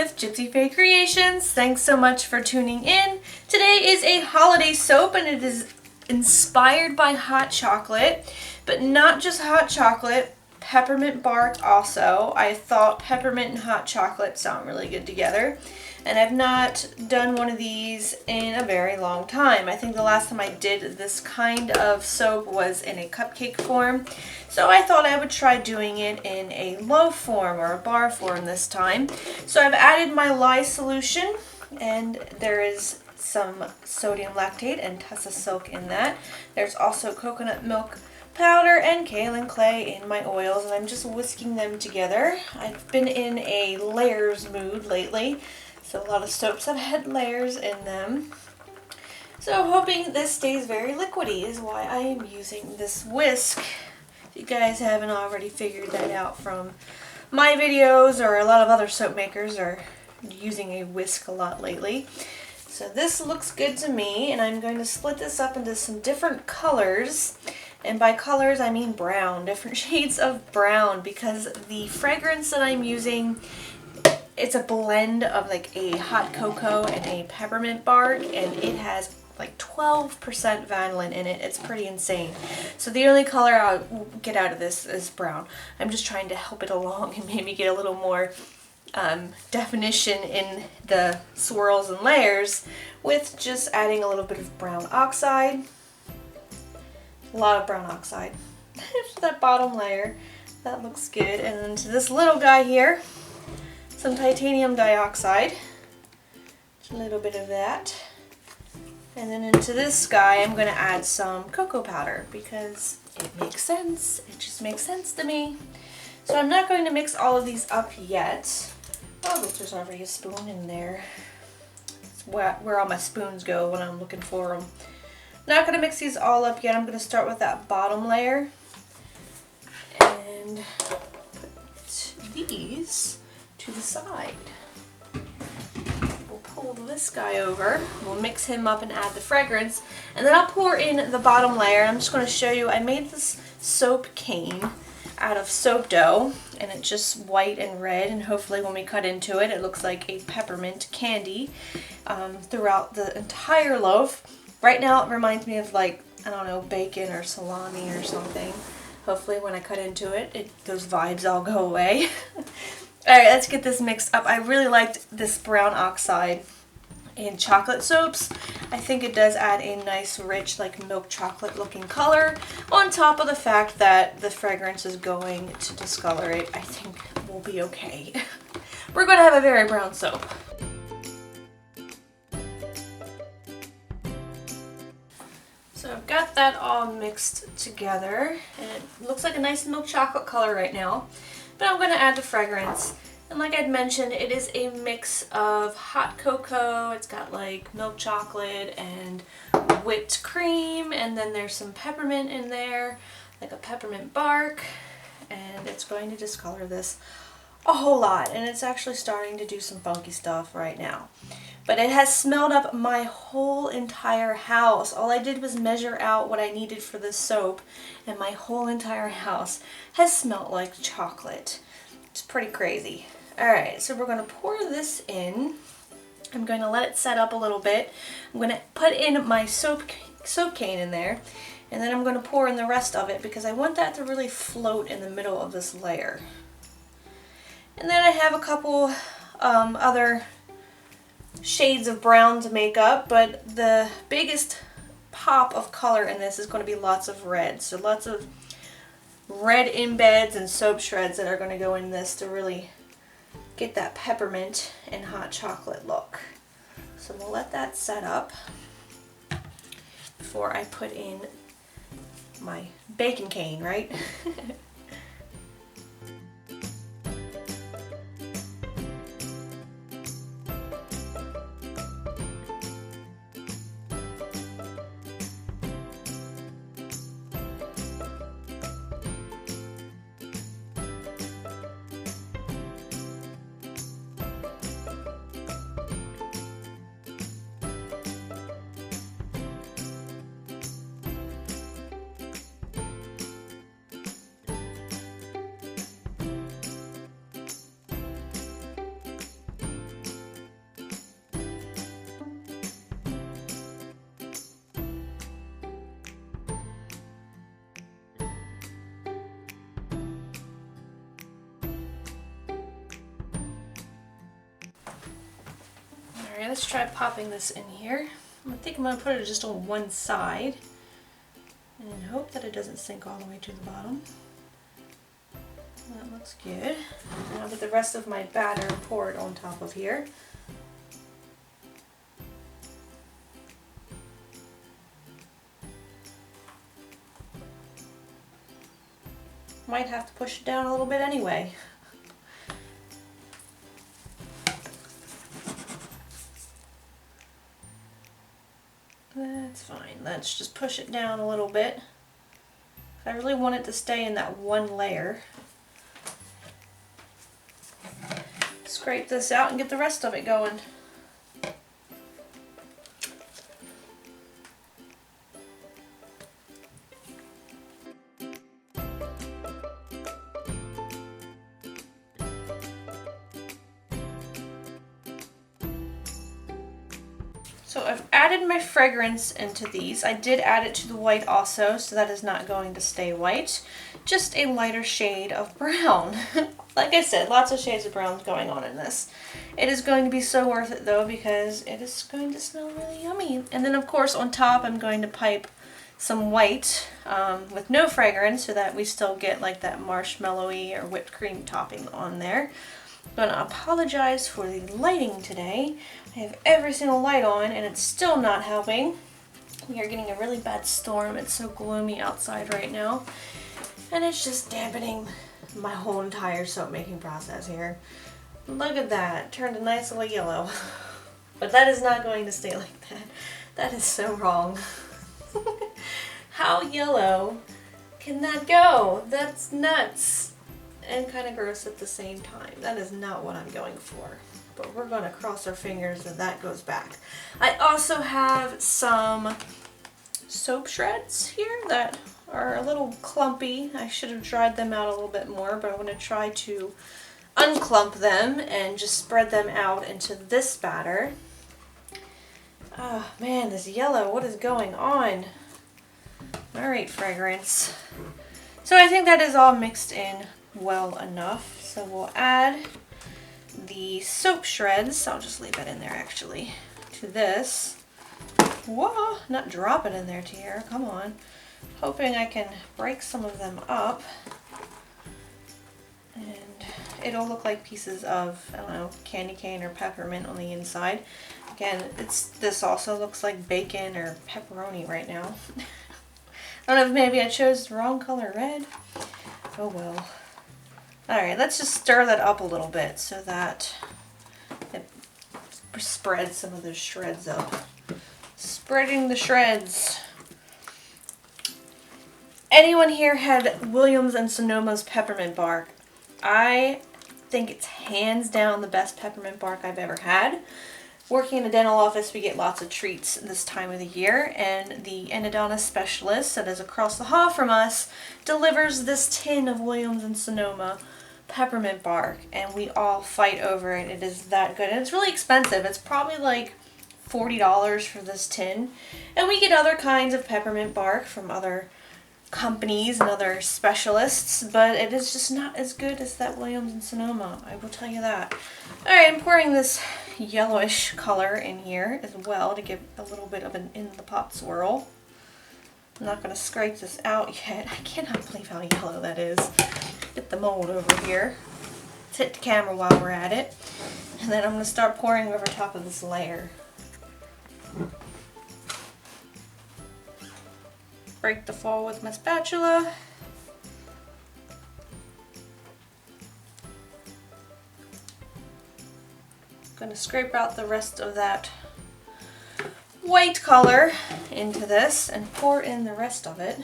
with Gypsyfae Creations. Thanks so much for tuning in. Today is a holiday soap and it is inspired by hot chocolate, but not just hot chocolate, peppermint bark also. I thought peppermint and hot chocolate sound really good together, and I've not done one of these in a very long time. I think the last time I did this kind of soap was in a cupcake form, so I thought I would try doing it in a loaf form or a bar form this time. So I've added my lye solution, and there is some sodium lactate and Tessa silk in that. There's also coconut milk powder and kaolin clay in my oils, and I'm just whisking them together. I've been in a layers mood lately, so a lot of soaps have had layers in them. So hoping this stays very liquidy is why I am using this whisk. If you guys haven't already figured that out from my videos, or a lot of other soap makers are using a whisk a lot lately. So this looks good to me, and I'm going to split this up into some different colors. And by colors, I mean brown, different shades of brown, because the fragrance that I'm using, it's a blend of like a hot cocoa and a peppermint bark, and it has like 12% vanillin in it. It's pretty insane. So the only color I'll get out of this is brown. I'm just trying to help it along and maybe get a little more definition in the swirls and layers with just adding a little bit of brown oxide. A lot of brown oxide for that bottom layer. That looks good. And then to this little guy here, some titanium dioxide. Just a little bit of that. And then into this guy, I'm going to add some cocoa powder because it makes sense. It just makes sense to me. So I'm not going to mix all of these up yet. Oh, but there's already a spoon in there. It's where all my spoons go when I'm looking for them. Not going to mix these all up yet. I'm going to start with that bottom layer and put these to the side. We'll pull this guy over. We'll mix him up and add the fragrance, and then I'll pour in the bottom layer. I'm just going to show you, I made this soap cane out of soap dough, and it's just white and red, and hopefully when we cut into it, it looks like a peppermint candy throughout the entire loaf. Right now it reminds me of, like, I don't know, bacon or salami or something. Hopefully when I cut into it, those vibes all go away. Alright, let's get this mixed up. I really liked this brown oxide in chocolate soaps. I think it does add a nice, rich, like milk chocolate looking color, on top of the fact that the fragrance is going to discolor it. I think we'll be okay. We're going to have a very brown soap. So I've got that all mixed together, and it looks like a nice milk chocolate color right now. But I'm going to add the fragrance. And like I'd mentioned, it is a mix of hot cocoa, it's got like milk chocolate and whipped cream, and then there's some peppermint in there, like a peppermint bark, and it's going to discolor this a whole lot, and it's actually starting to do some funky stuff right now. But it has smelled up my whole entire house. All I did was measure out what I needed for this soap, and my whole entire house has smelled like chocolate. It's pretty crazy. Alright, so we're going to pour this in. I'm going to let it set up a little bit. I'm going to put in my soap cane in there, and then I'm going to pour in the rest of it because I want that to really float in the middle of this layer. And then I have a couple other shades of brown to make up, but the biggest pop of color in this is going to be lots of red. So lots of red embeds and soap shreds that are going to go in this to really get that peppermint and hot chocolate look. So we'll let that set up before I put in my baking cane, right? Alright, let's try popping this in here. I think I'm going to put it just on one side and hope that it doesn't sink all the way to the bottom. That looks good. Now with the rest of my batter, pour it on top of here. Might have to push it down a little bit anyway. That's fine. Let's just push it down a little bit. I really want it to stay in that one layer. Scrape this out and get the rest of it going. So I've added my fragrance into these. I did add it to the white also, so that is not going to stay white. Just a lighter shade of brown. Like I said, lots of shades of brown going on in this. It is going to be so worth it though, because it is going to smell really yummy. And then of course on top I'm going to pipe some white with no fragrance, so that we still get like that marshmallowy or whipped cream topping on there. I'm going to apologize for the lighting today. I have every single light on and it's still not helping. We are getting a really bad storm. It's so gloomy outside right now. And it's just dampening my whole entire soap making process here. Look at that. It turned a nice little yellow. But that is not going to stay like that. That is so wrong. How yellow can that go? That's nuts. And kind of gross at the same time. That is not what I'm going for. But we're going to cross our fingers that that goes back. I also have some soap shreds here that are a little clumpy. I should have dried them out a little bit more, but I'm going to try to unclump them and just spread them out into this batter. Oh man, this yellow, what is going on? Alright, fragrance. So I think that is all mixed in well enough. So we'll add the soap shreds, I'll just leave it in there actually, to this. Whoa, not drop it in there, Tiara, come on. Hoping I can break some of them up. And it'll look like pieces of, I don't know, candy cane or peppermint on the inside. Again, this also looks like bacon or pepperoni right now. I don't know if maybe I chose the wrong color red. Oh well. Alright, let's just stir that up a little bit so that it spreads some of those shreds up. Spreading the shreds. Anyone here had Williams and Sonoma's peppermint bark? I think it's hands down the best peppermint bark I've ever had. Working in a dental office, we get lots of treats this time of the year, and the endodontist specialist that is across the hall from us delivers this tin of Williams and Sonoma peppermint bark, and we all fight over it. It is that good, and it's really expensive. It's probably like $40 for this tin, and we get other kinds of peppermint bark from other companies and other specialists, but it is just not as good as that Williams and Sonoma, I will tell you that. Alright, I'm pouring this yellowish color in here as well to give a little bit of an in the pot swirl. I'm not going to scrape this out yet. I cannot believe how yellow that is. Get the mold over here. Let's hit the camera while we're at it. And then I'm going to start pouring over top of this layer. Break the fall with my spatula. Gonna scrape out the rest of that white color into this and pour in the rest of it.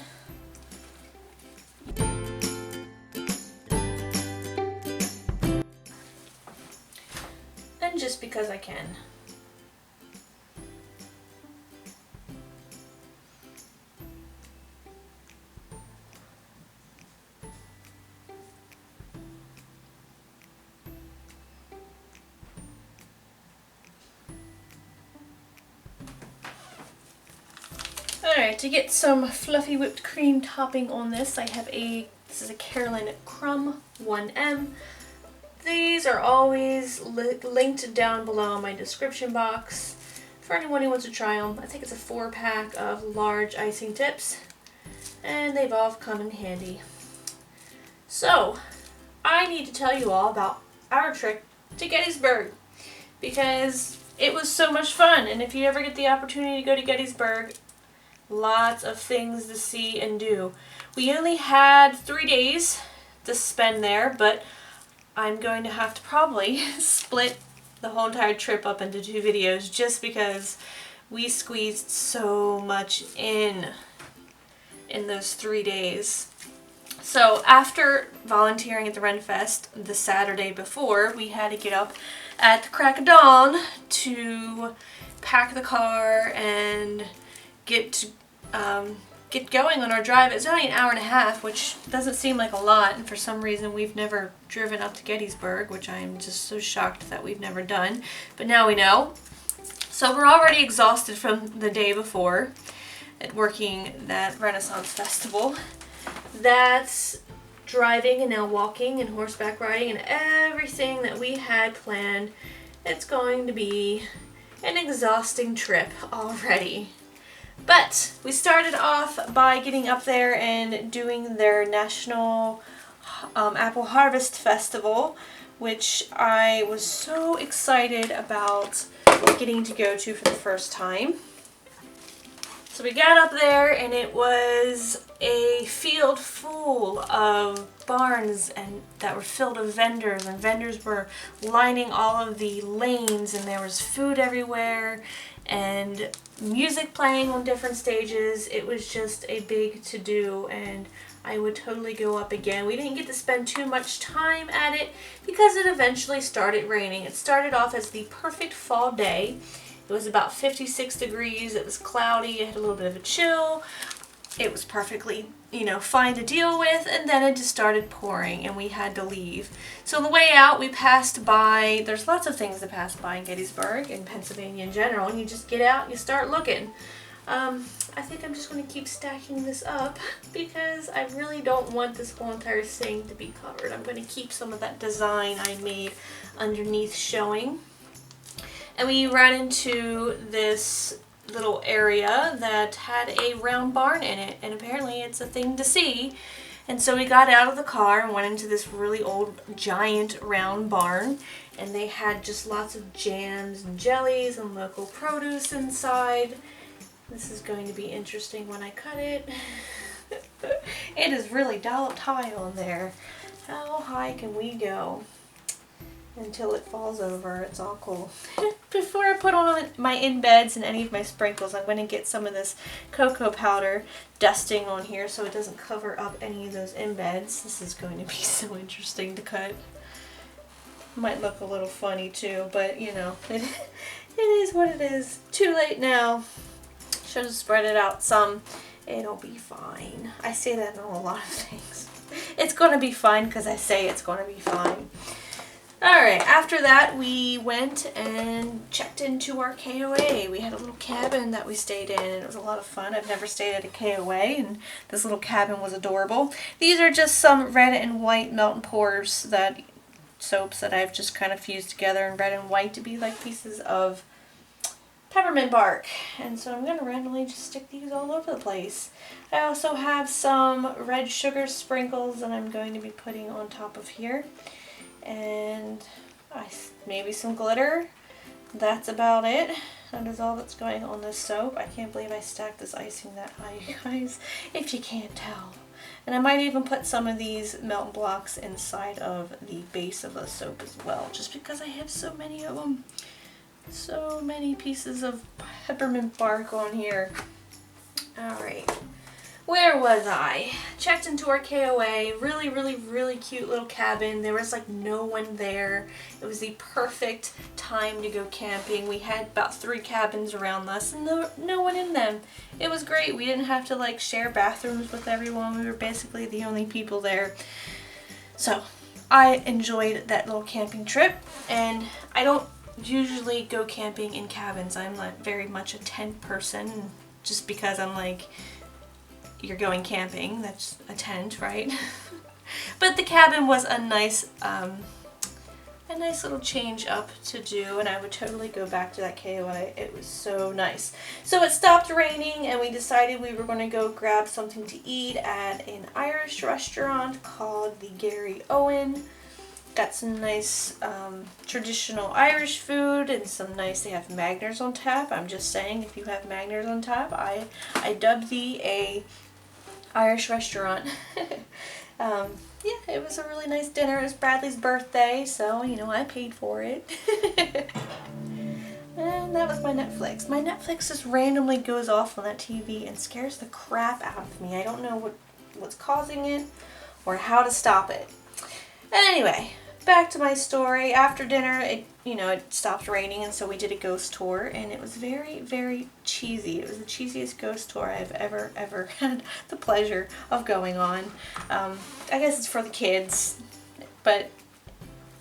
And just because I can. Alright, to get some fluffy whipped cream topping on this, I have this is a Carolyn Crumb 1M. These are always linked down below in my description box for anyone who wants to try them. I think it's a 4-pack of large icing tips, and they've all come in handy. So, I need to tell you all about our trip to Gettysburg because it was so much fun, and if you ever get the opportunity to go to Gettysburg, lots of things to see and do. We only had 3 days to spend there, but I'm going to have to probably split the whole entire trip up into 2 videos just because we squeezed so much in those 3 days. So after volunteering at the Ren Fest the Saturday before, we had to get up at the crack of dawn to pack the car and get going on our drive. It's only an hour and a half, which doesn't seem like a lot, and for some reason we've never driven up to Gettysburg, which I'm just so shocked that we've never done, but now we know. So we're already exhausted from the day before at working that Renaissance Festival. That's driving and now walking and horseback riding and everything that we had planned. It's going to be an exhausting trip already. But we started off by getting up there and doing their National Apple Harvest Festival, which I was so excited about getting to go to for the first time. So we got up there and it was a field full of barns and that were filled with vendors, and vendors were lining all of the lanes, and there was food everywhere and music playing on different stages. It was just a big to-do, and I would totally go up again. We didn't get to spend too much time at it because it eventually started raining. It started off as the perfect fall day. It was about 56 degrees, it was cloudy, it had a little bit of a chill. It was perfectly, fine to deal with, and then it just started pouring and we had to leave. So on the way out, we passed by, there's lots of things to pass by in Gettysburg and Pennsylvania in general, and you just get out and you start looking. I think I'm just going to keep stacking this up because I really don't want this whole entire thing to be covered. I'm going to keep some of that design I made underneath showing. And we ran into this little area that had a round barn in it, and apparently it's a thing to see. And so we got out of the car and went into this really old giant round barn, and they had just lots of jams and jellies and local produce inside. This is going to be interesting when I cut it. It is really dolloped high on there. How high can we go? Until it falls over. It's all cool. Before I put on my embeds and any of my sprinkles, I'm going to get some of this cocoa powder dusting on here so it doesn't cover up any of those embeds. This is going to be so interesting to cut. Might look a little funny too, but it is what it is. Too late now. Should have spread it out some. It'll be fine. I say that in a lot of things. It's going to be fine because I say it's going to be fine. Alright, after that we went and checked into our KOA. We had a little cabin that we stayed in, and it was a lot of fun. I've never stayed at a KOA, and this little cabin was adorable. These are just some red and white melt and pours, soaps that I've just kind of fused together in red and white to be like pieces of peppermint bark. And so I'm going to randomly just stick these all over the place. I also have some red sugar sprinkles that I'm going to be putting on top of here. And maybe some glitter. That's about it. That is all that's going on this soap. I can't believe I stacked this icing that high, you guys, if you can't tell. And I might even put some of these melt blocks inside of the base of the soap as well, just because I have so many of them. So many pieces of peppermint bark on here. Alright. Where was I? Checked into our KOA. Really, really, really cute little cabin. There was like no one there. It was the perfect time to go camping. We had about 3 cabins around us and no one in them. It was great. We didn't have to like share bathrooms with everyone. We were basically the only people there. So I enjoyed that little camping trip, and I don't usually go camping in cabins. I'm like very much a tent person just because I'm like, you're going camping, that's a tent, right? But the cabin was a nice a nice little change up to do, and I would totally go back to that KOA. It was so nice. So it stopped raining and we decided we were going to go grab something to eat at an Irish restaurant called the Gary Owen. Got some nice traditional Irish food and some nice, they have Magners on tap. I'm just saying, if you have Magners on tap, I dubbed thee a Irish restaurant. Yeah, it was a really nice dinner. It was Bradley's birthday, so, you know, I paid for it. And that was my Netflix. My Netflix just randomly goes off on that TV and scares the crap out of me. I don't know what's causing it or how to stop it. And anyway, back to my story. After dinner, it stopped raining, and so we did a ghost tour, and it was very, very cheesy. It was the cheesiest ghost tour I've ever had the pleasure of going on. I guess it's for the kids, but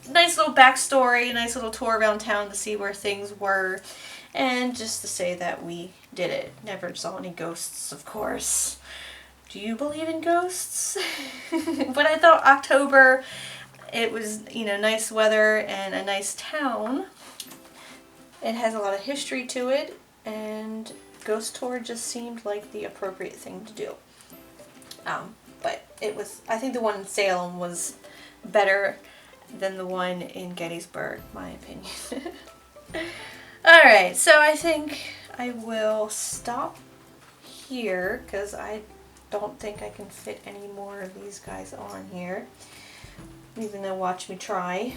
nice little backstory, nice little tour around town to see where things were, and just to say that we did it. Never saw any ghosts, of course. Do you believe in ghosts? But I thought October, it was, nice weather and a nice town. It has a lot of history to it, and ghost tour just seemed like the appropriate thing to do. But I think the one in Salem was better than the one in Gettysburg, my opinion. Alright, so I think I will stop here because I don't think I can fit any more of these guys on here. Even though, watch me try.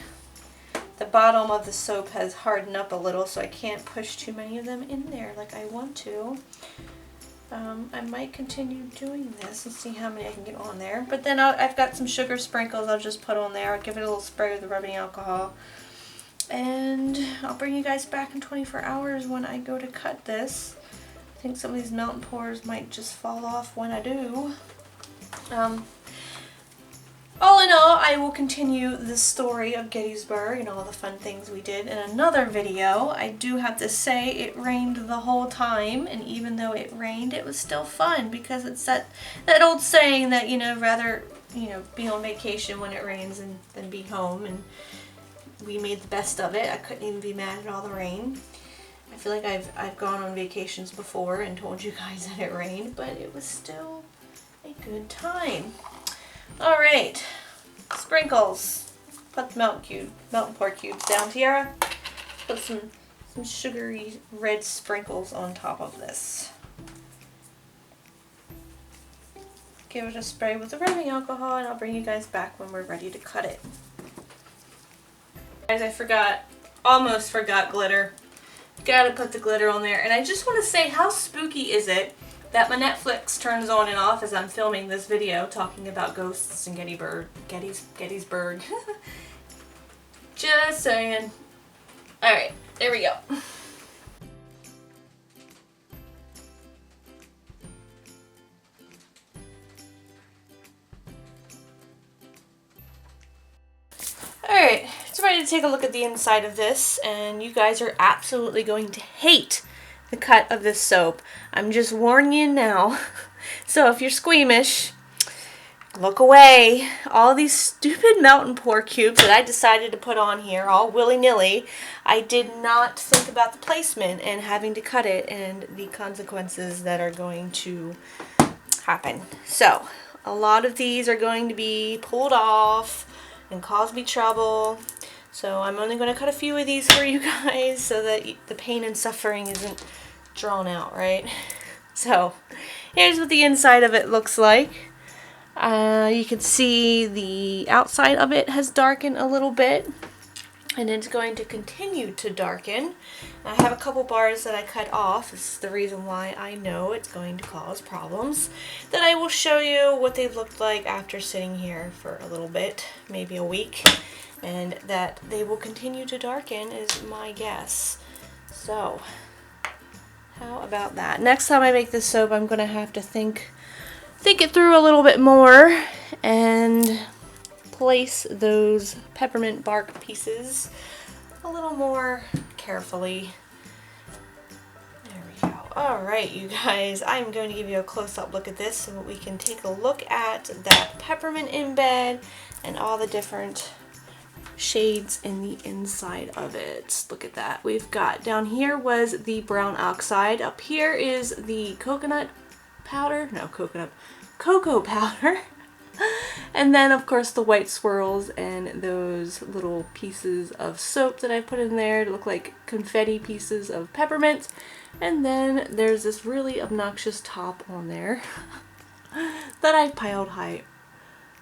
The bottom of the soap has hardened up a little, so I can't push too many of them in there like I want to. I might continue doing this and see how many I can get on there. But then I've got some sugar sprinkles I'll just put on there. I'll give it a little spray with the rubbing alcohol. And I'll bring you guys back in 24 hours when I go to cut this. I think some of these melt and pours might just fall off when I do. All in all, I will continue the story of Gettysburg and all the fun things we did in another video. I do have to say it rained the whole time, and even though it rained, it was still fun because it's that old saying that, rather, be on vacation when it rains than be home, and we made the best of it. I couldn't even be mad at all the rain. I feel like I've gone on vacations before and told you guys that it rained, but it was still a good time. Alright, sprinkles. Put the melt and pour cubes down. Tiara, put some sugary red sprinkles on top of this. Give it a spray with the rubbing alcohol, and I'll bring you guys back when we're ready to cut it. Guys, I almost forgot glitter. Gotta put the glitter on there. And I just want to say, how spooky is it that my Netflix turns on and off as I'm filming this video talking about ghosts in Gettysburg. Just saying. Alright, there we go. Alright, it's ready to take a look at the inside of this, and you guys are absolutely going to hate the cut of this soap. I'm just warning you now. So if you're squeamish, look away. All these stupid melt and pour cubes that I decided to put on here all willy-nilly, I did not think about the placement and having to cut it and the consequences that are going to happen. So a lot of these are going to be pulled off and cause me trouble. So I'm only going to cut a few of these for you guys so that the pain and suffering isn't drawn out, right? So here's what the inside of it looks like. You can see the outside of it has darkened a little bit, and it's going to continue to darken. I have a couple bars that I cut off. This is the reason why I know it's going to cause problems. Then I will show you what they looked like after sitting here for a little bit, maybe a week. And that they will continue to darken is my guess. So, how about that? Next time I make this soap, I'm going to have to think it through a little bit more and place those peppermint bark pieces a little more carefully. There we go. Alright, you guys, I'm going to give you a close-up look at this so that we can take a look at that peppermint embed and all the different shades in the inside of it. Look at that. We've got down here was the brown oxide. Up here is the coconut powder. No, cocoa powder. And then of course the white swirls and those little pieces of soap that I put in there to look like confetti pieces of peppermint. And then there's this really obnoxious top on there that I piled high.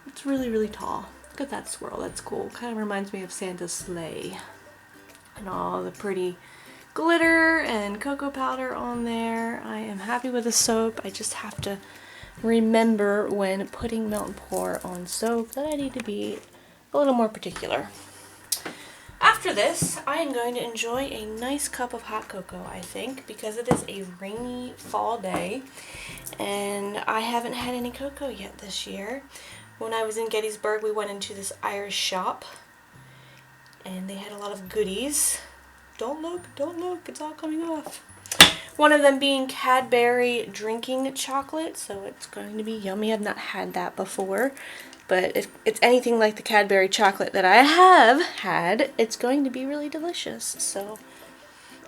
It's really, really tall. Look at that swirl. That's cool. Kind of reminds me of Santa's sleigh. And all the pretty glitter and cocoa powder on there. I am happy with the soap. I just have to remember when putting melt and pour on soap that I need to be a little more particular. After this, I am going to enjoy a nice cup of hot cocoa, I think, because it is a rainy fall day and I haven't had any cocoa yet this year. When I was in Gettysburg, we went into this Irish shop and they had a lot of goodies. Don't look, it's all coming off. One of them being Cadbury drinking chocolate, so it's going to be yummy. I've not had that before, but if it's anything like the Cadbury chocolate that I have had, it's going to be really delicious. So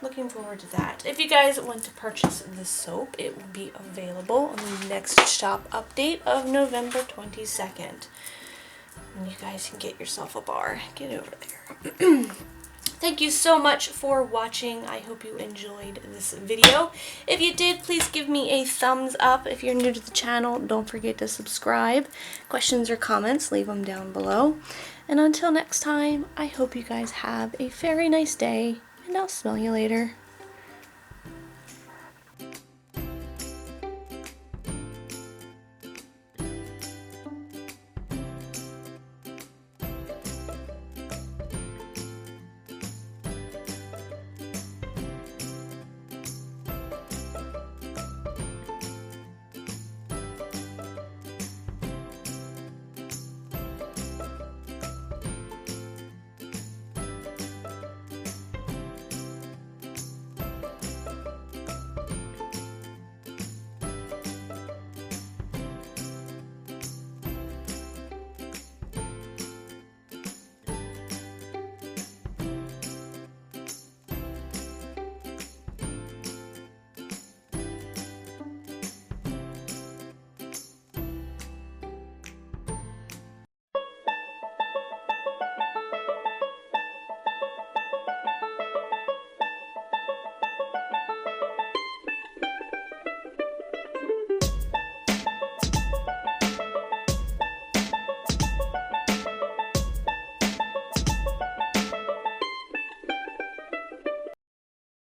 looking forward to that. If you guys want to purchase the soap, it will be available on the next shop update of November 22nd. And you guys can get yourself a bar. Get over there. Thank you so much for watching. I hope you enjoyed this video. If you did, please give me a thumbs up. If you're new to the channel, don't forget to subscribe. Questions or comments, leave them down below. And until next time, I hope you guys have a very nice day, and I'll smell you later.